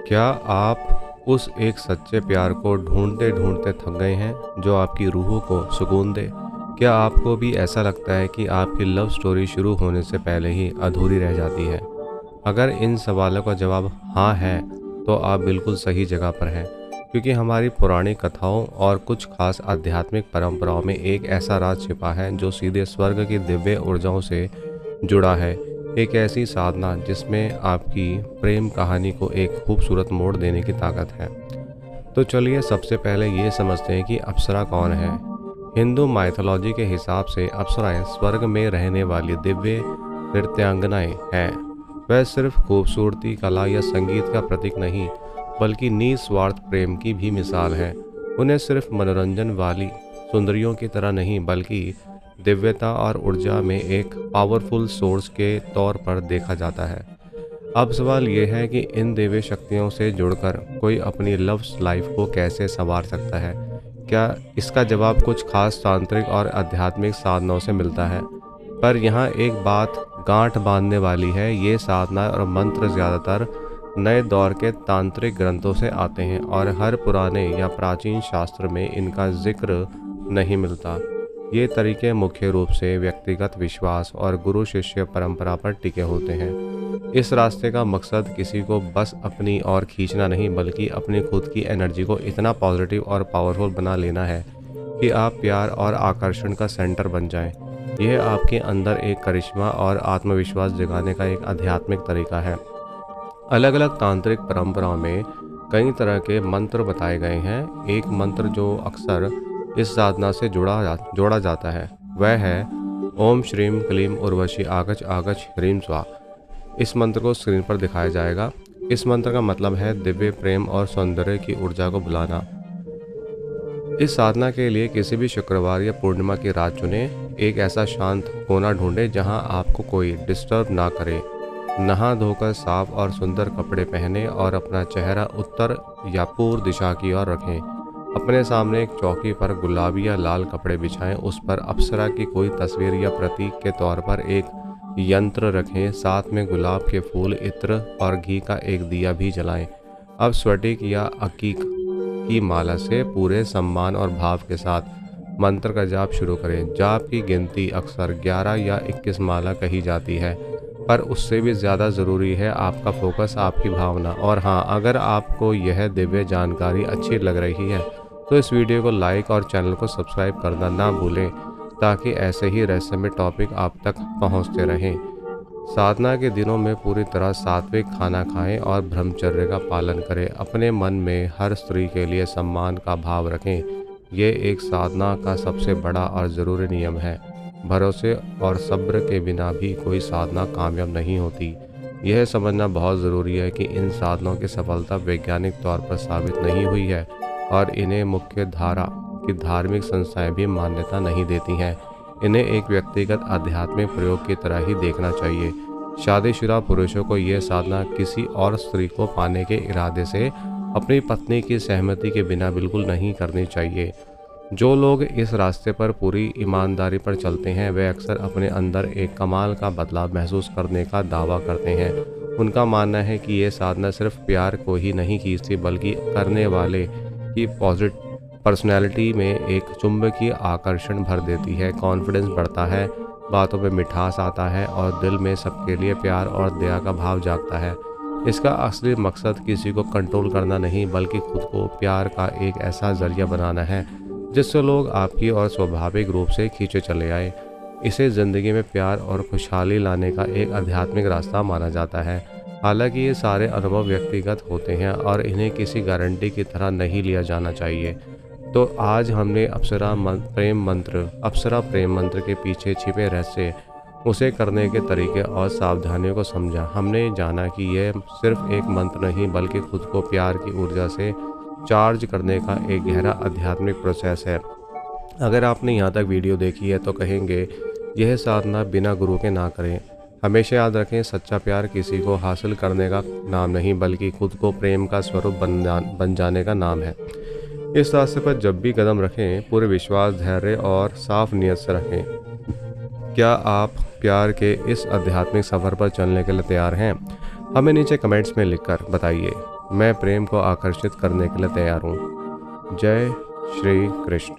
क्या आप उस एक सच्चे प्यार को ढूंढते ढूंढते थक गए हैं जो आपकी रूह को सुकून दे? क्या आपको भी ऐसा लगता है कि आपकी लव स्टोरी शुरू होने से पहले ही अधूरी रह जाती है? अगर इन सवालों का जवाब हाँ है, तो आप बिल्कुल सही जगह पर हैं, क्योंकि हमारी पुरानी कथाओं और कुछ खास आध्यात्मिक परंपराओं में एक ऐसा राज छिपा है जो सीधे स्वर्ग की दिव्य ऊर्जाओं से जुड़ा है। एक ऐसी साधना जिसमें आपकी प्रेम कहानी को एक खूबसूरत मोड़ देने की ताकत है। तो चलिए सबसे पहले ये समझते हैं कि अप्सरा कौन है। हिंदू माइथोलॉजी के हिसाब से अप्सराएं स्वर्ग में रहने वाली दिव्य नृत्यांगनाएं हैं। वह सिर्फ खूबसूरती, कला या संगीत का प्रतीक नहीं, बल्कि निस्वार्थ प्रेम की भी मिसाल है। उन्हें सिर्फ मनोरंजन वाली सुंदरियों की तरह नहीं, बल्कि दिव्यता और ऊर्जा में एक पावरफुल सोर्स के तौर पर देखा जाता है। अब सवाल यह है कि इन दिव्य शक्तियों से जुड़कर कोई अपनी लव लाइफ को कैसे संवार सकता है? क्या इसका जवाब कुछ खास तांत्रिक और आध्यात्मिक साधनों से मिलता है? पर यहाँ एक बात गांठ बांधने वाली है, ये साधना और मंत्र ज़्यादातर नए दौर के तांत्रिक ग्रंथों से आते हैं और हर पुराने या प्राचीन शास्त्र में इनका जिक्र नहीं मिलता। ये तरीके मुख्य रूप से व्यक्तिगत विश्वास और गुरु शिष्य परंपरा पर टिके होते हैं। इस रास्ते का मकसद किसी को बस अपनी ओर खींचना नहीं, बल्कि अपनी खुद की एनर्जी को इतना पॉजिटिव और पावरफुल बना लेना है कि आप प्यार और आकर्षण का सेंटर बन जाएं। यह आपके अंदर एक करिश्मा और आत्मविश्वास जगाने का एक आध्यात्मिक तरीका है। अलग अलग तांत्रिक परंपराओं में कई तरह के मंत्र बताए गए हैं। एक मंत्र जो अक्सर इस साधना से जोड़ा जाता है वह है ओम श्रीम क्लीम उर्वशी आगच आगच ह्रीम स्वाहा। इस मंत्र को स्क्रीन पर दिखाया जाएगा। इस मंत्र का मतलब है दिव्य प्रेम और सौंदर्य की ऊर्जा को बुलाना। इस साधना के लिए किसी भी शुक्रवार या पूर्णिमा की रात चुने। एक ऐसा शांत कोना ढूंढे जहां आपको कोई डिस्टर्ब ना करे। नहा धोकर साफ और सुंदर कपड़े पहने और अपना चेहरा उत्तर या पूर्व दिशा की ओर रखें। अपने सामने एक चौकी पर गुलाबी या लाल कपड़े बिछाएं। उस पर अप्सरा की कोई तस्वीर या प्रतीक के तौर पर एक यंत्र रखें। साथ में गुलाब के फूल, इत्र और घी का एक दिया भी जलाएं। अब स्फटिक या अकीक की माला से पूरे सम्मान और भाव के साथ मंत्र का जाप शुरू करें। जाप की गिनती अक्सर 11 या 21 माला कही जाती है, पर उससे भी ज़्यादा ज़रूरी है आपका फोकस, आपकी भावना। और हाँ, अगर आपको यह दिव्य जानकारी अच्छी लग रही है तो इस वीडियो को लाइक और चैनल को सब्सक्राइब करना ना भूलें, ताकि ऐसे ही रहस्यमय टॉपिक आप तक पहुंचते रहें। साधना के दिनों में पूरी तरह सात्विक खाना खाएं और ब्रह्मचर्य का पालन करें। अपने मन में हर स्त्री के लिए सम्मान का भाव रखें। ये एक साधना का सबसे बड़ा और ज़रूरी नियम है। भरोसे और सब्र के बिना भी कोई साधना कामयाब नहीं होती। यह समझना बहुत ज़रूरी है कि इन साधनों की सफलता वैज्ञानिक तौर पर साबित नहीं हुई है और इन्हें मुख्य धारा की धार्मिक संस्थाएं भी मान्यता नहीं देती हैं। इन्हें एक व्यक्तिगत आध्यात्मिक प्रयोग की तरह ही देखना चाहिए। शादीशुदा पुरुषों को यह साधना किसी और स्त्री को पाने के इरादे से अपनी पत्नी की सहमति के बिना बिल्कुल नहीं करनी चाहिए। जो लोग इस रास्ते पर पूरी ईमानदारी पर चलते हैं वे अक्सर अपने अंदर एक कमाल का बदलाव महसूस करने का दावा करते हैं। उनका मानना है कि ये साधना सिर्फ प्यार को ही नहीं खींचती, बल्कि करने वाले की पर्सनैलिटी में एक चुंबकीय आकर्षण भर देती है। कॉन्फिडेंस बढ़ता है, बातों में मिठास आता है और दिल में सबके लिए प्यार और दया का भाव जागता है। इसका असली मकसद किसी को कंट्रोल करना नहीं, बल्कि खुद को प्यार का एक ऐसा जरिया बनाना है जिससे लोग आपकी ओर स्वाभाविक रूप से खींचे चले आए। इसे ज़िंदगी में प्यार और खुशहाली लाने का एक आध्यात्मिक रास्ता माना जाता है। हालांकि ये सारे अनुभव व्यक्तिगत होते हैं और इन्हें किसी गारंटी की तरह नहीं लिया जाना चाहिए। तो आज हमने अप्सरा प्रेम मंत्र के पीछे छिपे रहस्य, उसे करने के तरीके और सावधानियों को समझा। हमने जाना कि यह सिर्फ एक मंत्र नहीं, बल्कि खुद को प्यार की ऊर्जा से चार्ज करने का एक गहरा आध्यात्मिक प्रोसेस है। अगर आपने यहाँ तक वीडियो देखी है तो कहेंगे यह साधना बिना गुरु के ना करें। हमेशा याद रखें, सच्चा प्यार किसी को हासिल करने का नाम नहीं, बल्कि खुद को प्रेम का स्वरूप बन जाने का नाम है। इस रास्ते पर जब भी कदम रखें, पूरे विश्वास, धैर्य और साफ नीयत से रखें। क्या आप प्यार के इस आध्यात्मिक सफ़र पर चलने के लिए तैयार हैं? हमें नीचे कमेंट्स में लिखकर बताइए। मैं प्रेम को आकर्षित करने के लिए तैयार हूँ। जय श्री कृष्ण।